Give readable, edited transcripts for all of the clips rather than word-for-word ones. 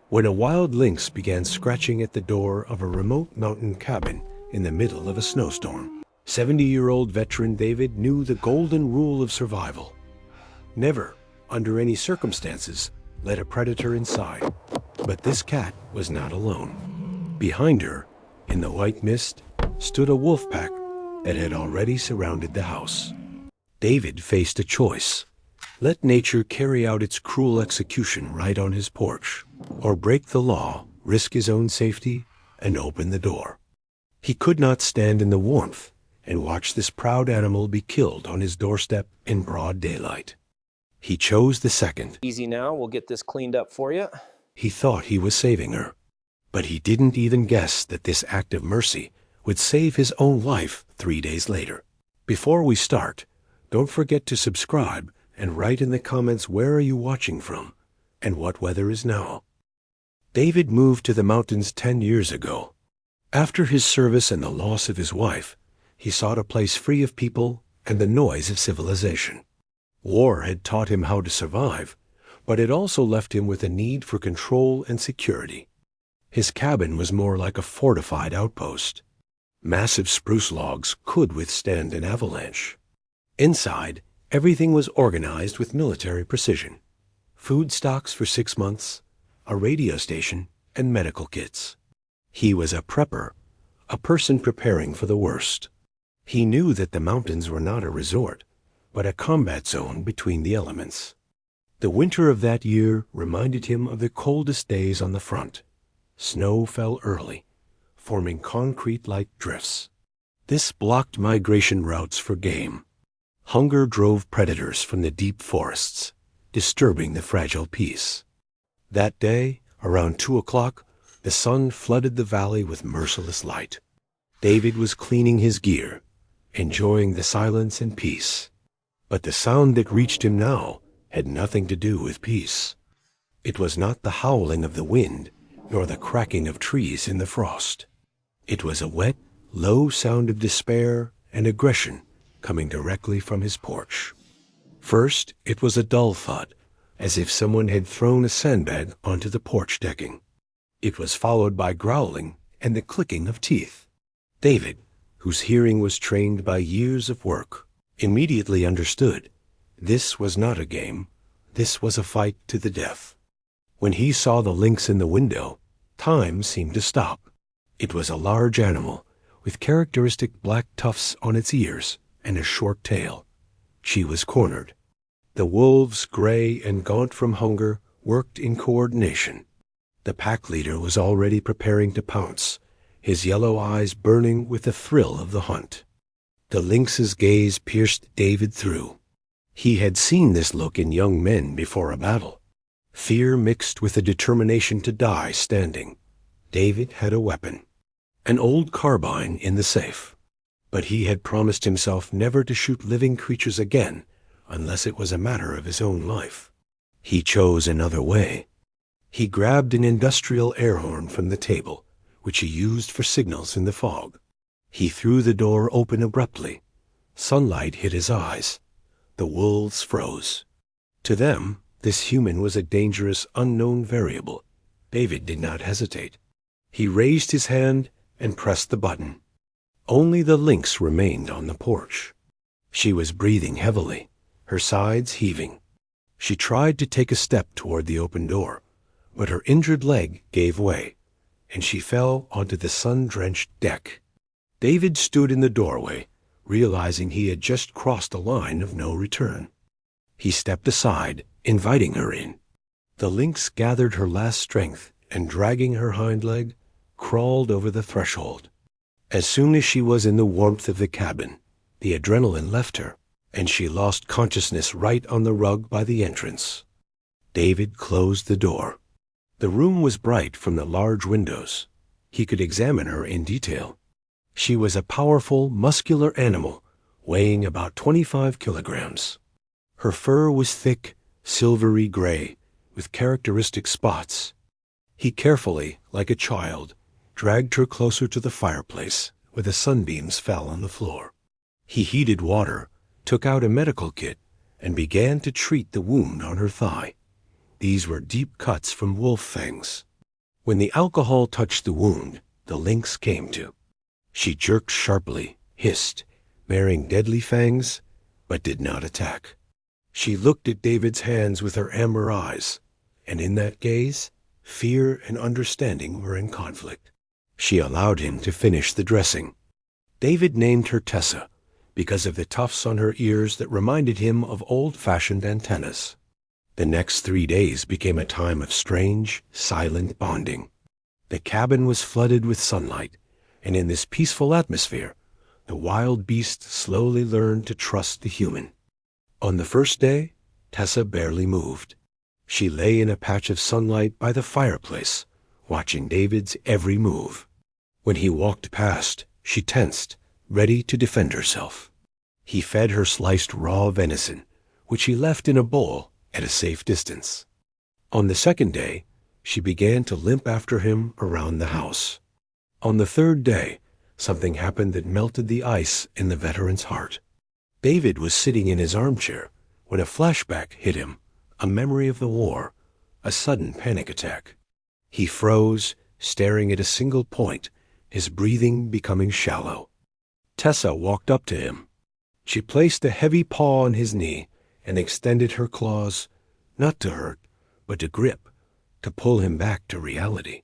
when a wild lynx began scratching at the door of a remote mountain cabin in the middle of a snowstorm. 70-year-old veteran David knew the golden rule of survival. Never, under any circumstances, let a predator inside. But this cat was not alone. Behind her, in the white mist, stood a wolf pack that had already surrounded the house. David faced a choice. Let nature carry out its cruel execution right on his porch, or break the law, risk his own safety, and open the door. He could not stand in the warmth and watch this proud animal be killed on his doorstep in broad daylight. He chose the second. Easy now, we'll get this cleaned up for you. He thought he was saving her, but he didn't even guess that this act of mercy would save his own life 3 days later. Before we start, don't forget to subscribe and write in the comments where are you watching from and what weather is now. David moved to the mountains 10 years ago. After his service and the loss of his wife, he sought a place free of people and the noise of civilization. War had taught him how to survive, but it also left him with a need for control and security. His cabin was more like a fortified outpost. Massive spruce logs could withstand an avalanche. Inside, everything was organized with military precision. Food stocks for 6 months, a radio station, and medical kits. He was a prepper, a person preparing for the worst. He knew that the mountains were not a resort, but a combat zone between the elements. The winter of that year reminded him of the coldest days on the front. Snow fell early, forming concrete-like drifts. This blocked migration routes for game. Hunger drove predators from the deep forests, disturbing the fragile peace. That day, around 2 o'clock, the sun flooded the valley with merciless light. David was cleaning his gear, enjoying the silence and peace. But the sound that reached him now had nothing to do with peace. It was not the howling of the wind, nor the cracking of trees in the frost. It was a wet, low sound of despair and aggression coming directly from his porch. First, it was a dull thud, as if someone had thrown a sandbag onto the porch decking. It was followed by growling and the clicking of teeth. David, whose hearing was trained by years of work, immediately understood this was not a game. This was a fight to the death. When he saw the lynx in the window, time seemed to stop. It was a large animal with characteristic black tufts on its ears and a short tail. She was cornered. The wolves, gray and gaunt from hunger, worked in coordination. The pack leader was already preparing to pounce, his yellow eyes burning with the thrill of the hunt. The lynx's gaze pierced David through. He had seen this look in young men before a battle. Fear mixed with a determination to die standing. David had a weapon, an old carbine in the safe. But he had promised himself never to shoot living creatures again unless it was a matter of his own life. He chose another way. He grabbed an industrial air horn from the table, which he used for signals in the fog. He threw the door open abruptly. Sunlight hit his eyes. The wolves froze. To them, this human was a dangerous, unknown variable. David did not hesitate. He raised his hand and pressed the button. Only the lynx remained on the porch. She was breathing heavily, her sides heaving. She tried to take a step toward the open door, but her injured leg gave way, and she fell onto the sun-drenched deck. David stood in the doorway, realizing he had just crossed a line of no return. He stepped aside, inviting her in. The lynx gathered her last strength and, dragging her hind leg, crawled over the threshold. As soon as she was in the warmth of the cabin, the adrenaline left her, and she lost consciousness right on the rug by the entrance. David closed the door. The room was bright from the large windows. He could examine her in detail. She was a powerful, muscular animal, weighing about 25 kilograms. Her fur was thick, silvery gray, with characteristic spots. He carefully, like a child, dragged her closer to the fireplace, where the sunbeams fell on the floor. He heated water, took out a medical kit, and began to treat the wound on her thigh. These were deep cuts from wolf fangs. When the alcohol touched the wound, the lynx came to. She jerked sharply, hissed, baring deadly fangs, but did not attack. She looked at David's hands with her amber eyes, and in that gaze, fear and understanding were in conflict. She allowed him to finish the dressing. David named her Tessa because of the tufts on her ears that reminded him of old-fashioned antennas. The next 3 days became a time of strange, silent bonding. The cabin was flooded with sunlight, and in this peaceful atmosphere, the wild beast slowly learned to trust the human. On the first day, Tessa barely moved. She lay in a patch of sunlight by the fireplace, watching David's every move. When he walked past, she tensed, ready to defend herself. He fed her sliced raw venison, which he left in a bowl at a safe distance. On the second day, she began to limp after him around the house. On the third day, something happened that melted the ice in the veteran's heart. David was sitting in his armchair when a flashback hit him, a memory of the war, a sudden panic attack. He froze, staring at a single point, his breathing becoming shallow. Tessa walked up to him. She placed a heavy paw on his knee and extended her claws, not to hurt, but to grip, to pull him back to reality.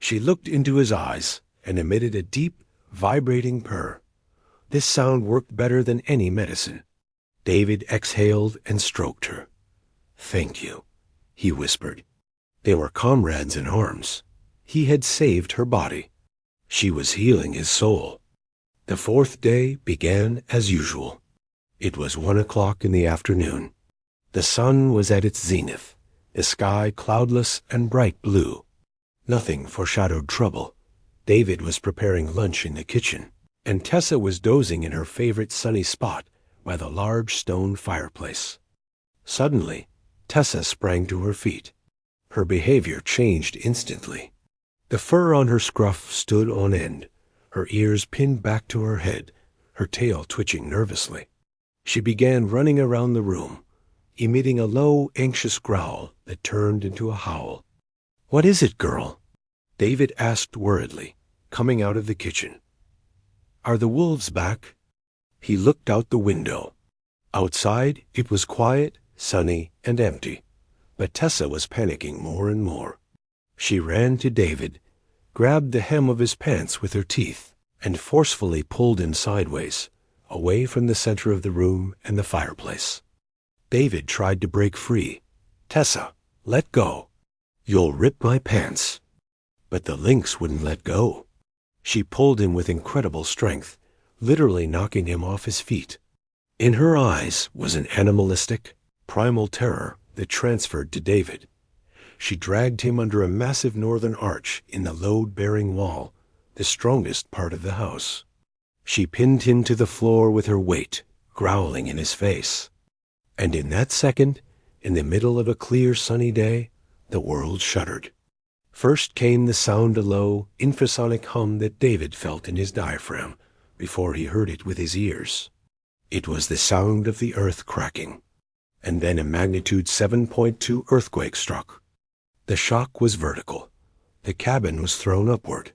She looked into his eyes and emitted a deep, vibrating purr. This sound worked better than any medicine. David exhaled and stroked her. "Thank you," he whispered. They were comrades in arms. He had saved her body. She was healing his soul. The fourth day began as usual. It was 1 o'clock in the afternoon. The sun was at its zenith, the sky cloudless and bright blue. Nothing foreshadowed trouble. David was preparing lunch in the kitchen, and Tessa was dozing in her favorite sunny spot by the large stone fireplace. Suddenly, Tessa sprang to her feet. Her behavior changed instantly. The fur on her scruff stood on end, her ears pinned back to her head, her tail twitching nervously. She began running around the room, emitting a low, anxious growl that turned into a howl. "What is it, girl?" David asked worriedly, coming out of the kitchen. "Are the wolves back?" He looked out the window. Outside, it was quiet, sunny, and empty, but Tessa was panicking more and more. She ran to David, grabbed the hem of his pants with her teeth, and forcefully pulled him sideways, away from the center of the room and the fireplace. David tried to break free. "Tessa, let go. You'll rip my pants." But the lynx wouldn't let go. She pulled him with incredible strength, literally knocking him off his feet. In her eyes was an animalistic, primal terror that transferred to David. She dragged him under a massive northern arch in the load-bearing wall, the strongest part of the house. She pinned him to the floor with her weight, growling in his face. And in that second, in the middle of a clear sunny day, the world shuddered. First came the sound, a low, infrasonic hum that David felt in his diaphragm before he heard it with his ears. It was the sound of the earth cracking. And then a magnitude 7.2 earthquake struck. The shock was vertical. The cabin was thrown upward.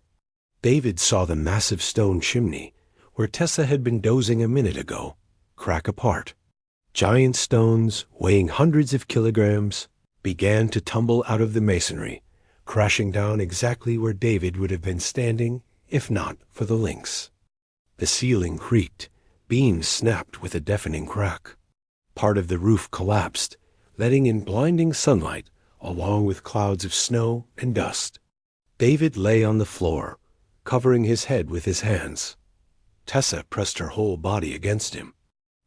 David saw the massive stone chimney, where Tessa had been dozing a minute ago, crack apart. Giant stones, weighing hundreds of kilograms, began to tumble out of the masonry, crashing down exactly where David would have been standing if not for the lynx. The ceiling creaked, beams snapped with a deafening crack. Part of the roof collapsed, letting in blinding sunlight along with clouds of snow and dust. David lay on the floor, covering his head with his hands. Tessa pressed her whole body against him.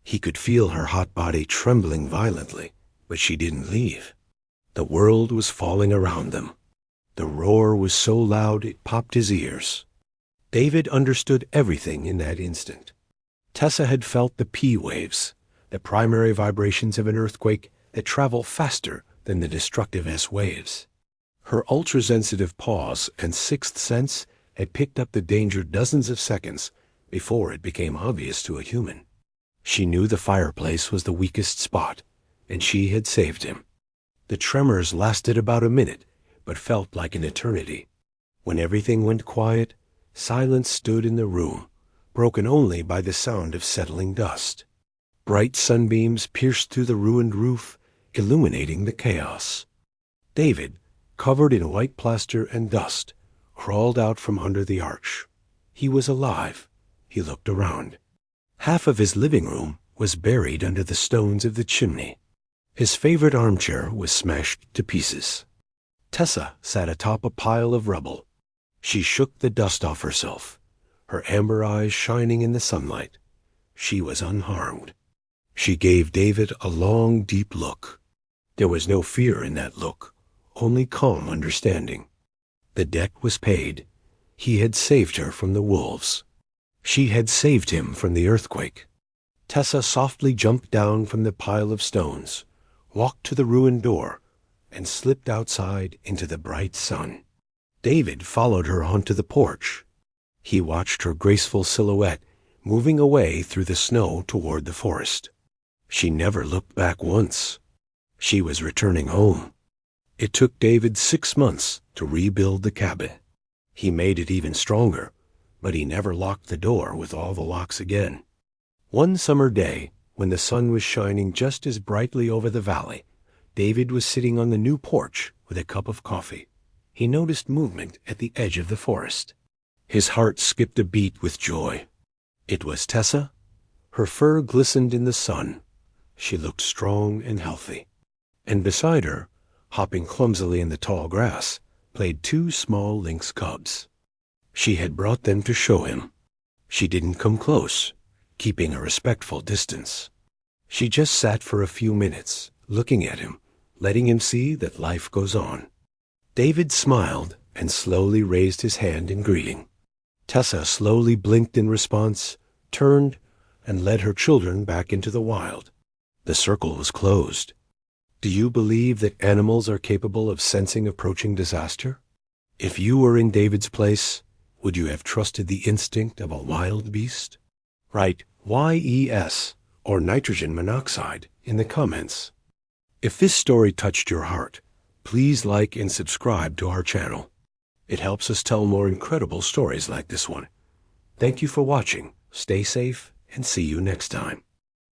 He could feel her hot body trembling violently, but she didn't leave. The world was falling around them. The roar was so loud it popped his ears. David understood everything in that instant. Tessa had felt the P waves, the primary vibrations of an earthquake that travel faster than the destructive S waves. Her ultra-sensitive paws and sixth sense had picked up the danger dozens of seconds before it became obvious to a human. She knew the fireplace was the weakest spot, and she had saved him. The tremors lasted about a minute but felt like an eternity. When everything went quiet, silence stood in the room, broken only by the sound of settling dust. Bright sunbeams pierced through the ruined roof, illuminating the chaos. David, covered in white plaster and dust, crawled out from under the arch. He was alive. He looked around. Half of his living room was buried under the stones of the chimney. His favorite armchair was smashed to pieces. Tessa sat atop a pile of rubble. She shook the dust off herself, her amber eyes shining in the sunlight. She was unharmed. She gave David a long, deep look. There was no fear in that look, only calm understanding. The debt was paid. He had saved her from the wolves. She had saved him from the earthquake. Tessa softly jumped down from the pile of stones, walked to the ruined door, and slipped outside into the bright sun. David followed her onto the porch. He watched her graceful silhouette moving away through the snow toward the forest. She never looked back once. She was returning home. It took David 6 months to rebuild the cabin. He made it even stronger, but he never locked the door with all the locks again. One summer day, when the sun was shining just as brightly over the valley, David was sitting on the new porch with a cup of coffee. He noticed movement at the edge of the forest. His heart skipped a beat with joy. It was Tessa. Her fur glistened in the sun. She looked strong and healthy. And beside her, hopping clumsily in the tall grass, played 2 small lynx cubs. She had brought them to show him. She didn't come close, keeping a respectful distance. She just sat for a few minutes, looking at him, letting him see that life goes on. David smiled and slowly raised his hand in greeting. Tessa slowly blinked in response, turned, and led her children back into the wild. The circle was closed. Do you believe that animals are capable of sensing approaching disaster? If you were in David's place, would you have trusted the instinct of a wild beast? Write YES or nitrogen monoxide in the comments. If this story touched your heart, please like and subscribe to our channel. It helps us tell more incredible stories like this one. Thank you for watching. Stay safe and see you next time.